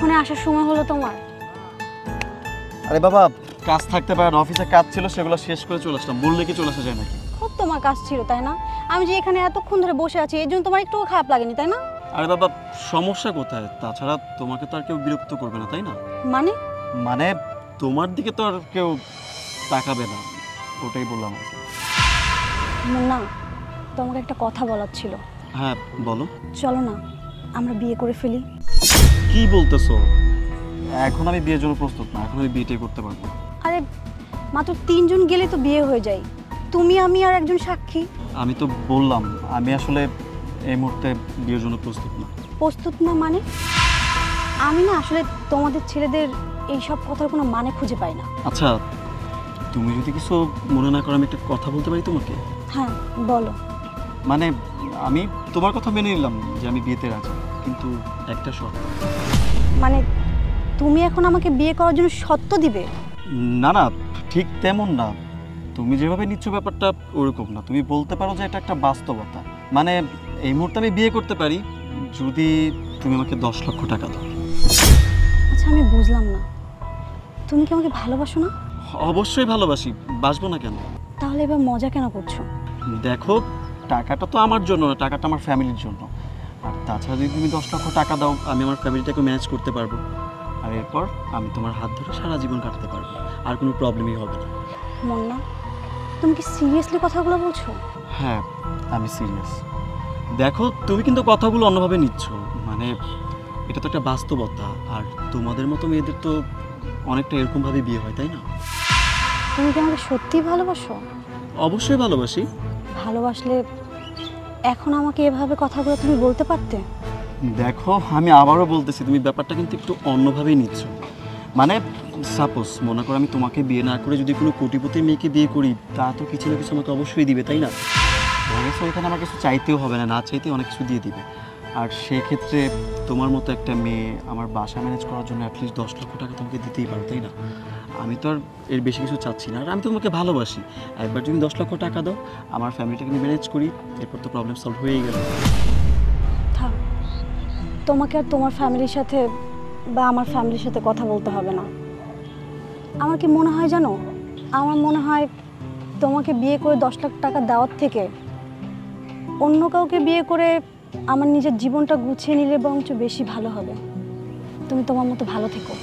এখানে আসার সময় হলো তোমার? আরে বাবা, কাজ থাকতে পারে না, অফিসে কাজ ছিল সেগুলো শেষ করে চলে আসলাম। বললে কি চলে আসা যায় নাকি? খুব তোমার কাজ ছিল তাই না? আমি যে এখানে এতক্ষণ ধরে বসে আছি এই জন্য তোমার একটুও খারাপ লাগেনি তাই না? আরে বাবা, সমস্যা কোথায়? তাছাড়া তোমাকে তো আর কেউ বিরক্ত করবে না, তাই না? মানে মানে তোমার দিকে তো আর কেউ তাকাবে না, ওটাই বললাম। না, তোমাকে একটা কথা বলার ছিল। হ্যাঁ বলো। চলো না আমরা বিয়ে করে ফেলি। কি বলতেছো? এখন আমি বিয়ের জন্য প্রস্তুত না, এখন আমি বিয়েটাই করতে পারবো না। আরে মাত্র 3 জন গেলে তো বিয়ে হয়ে যায়, তুমি আমি আর একজন সাক্ষী। আমি তো বললাম আমি আসলে এই মুহূর্তে বিয়ের জন্য প্রস্তুত না। প্রস্তুত না মানে? আমি না আসলে তোমাদের ছেলেদের এই সব কথার কোনো মানে খুঁজে পাই না। আচ্ছা, তুমি যদি কিছু মনে না করো আমি একটা কথা বলতে পারি তোমাকে? হ্যাঁ বলো। মানে আমি তোমার কথা মেনে নিলাম যে আমি বিয়েতে রাজি, কিন্তু একটা শর্ত। মানে তুমি এখন আমাকে বিয়ে করার জন্য শর্ত দিবে? না না, ঠিক তেমন না। তুমি যেভাবে নিচ্ছ ব্যাপারটা ওরকম না। তুমি বলতে পারো যে এটা একটা বাস্তবতা। মানে এই মুহূর্তে আমি বিয়ে করতে পারি যদি তুমি আমাকে 10 লক্ষ টাকা দাও। আচ্ছা আমি বুঝলাম না, তুমি কি আমাকে ভালোবাসো না? অবশ্যই ভালোবাসি, বাসবো না কেন? তাহলে এবার মজা কেন করছো? দেখো, টাকাটা তো আমার জন্য না, টাকাটা আমার ফ্যামিলির জন্য। আর তাছাড়া যদি তুমি 10 লক্ষ টাকা দাও আমি আমার ফ্যামিলিটাকে ম্যানেজ করতে পারবো। আর এরপর আমি তোমার হাত ধরে সারা জীবন কাটাতে পারবো, আর কোনো প্রবলেমই হবে না। মন্না, তুমি কি সিরিয়াসলি কথাগুলো বলছো? হ্যাঁ আমি সিরিয়াস। দেখো তুমি কিন্তু কথাগুলো অন্যভাবে নিচ্ছ। মানে এটা তো একটা বাস্তবতা, আর তোমাদের মতো মেয়েদের তো অনেকটা এরকমভাবে বিয়ে হয়, তাই না? তুমি কি আমাকে সত্যিই ভালোবাসো? অবশ্যই ভালোবাসি। ভালোবাসলে এখন আমাকে এভাবে কথাগুলো তুমি বলতে পারতে। দেখো আমি আবারও বলতেছি, তুমি ব্যাপারটা কিন্তু একটু অন্যভাবেই নিচ্ছ। মানে সাপোজ মনে করো আমি তোমাকে বিয়ে না করে যদি কোনো কোটিপতি মেয়েকে বিয়ে করি, তা তো কিছু না কিছু আমাকে অবশ্যই দিবে, তাই না? অবশ্য এখানে আমার কিছু চাইতেও হবে না, না চাইতেও অনেক কিছু দিয়ে দিবে। আর সেক্ষেত্রে তোমার মতো একটা মেয়ে আমার বাসা ম্যানেজ করার জন্য অ্যাটলিস্ট 10 লক্ষ টাকা তোমাকে দিতেই পারো, তাই না? আমি তো আর এর বেশি কিছু চাচ্ছি না, আর আমি তোমাকে ভালোবাসি। একবার যদি 10 লক্ষ টাকা দাও, আমার ফ্যামিলিটাকে আমি ম্যানেজ করি, এরপর তো প্রবলেম সলভ হয়েই গেল। থাক, তোমাকে আর তোমার ফ্যামিলির সাথে বা আমার ফ্যামিলির সাথে কথা বলতে হবে না। আমার কি মনে হয় জানো, আমার মনে হয় তোমাকে বিয়ে করে 10 লাখ টাকা দেওয়ার থেকে অন্য কাউকে বিয়ে করে আমার নিজের জীবনটা গুছিয়ে নিলে বরঞ্চ বেশি ভালো হবে। তুমি তোমার মতো ভালো থেকো।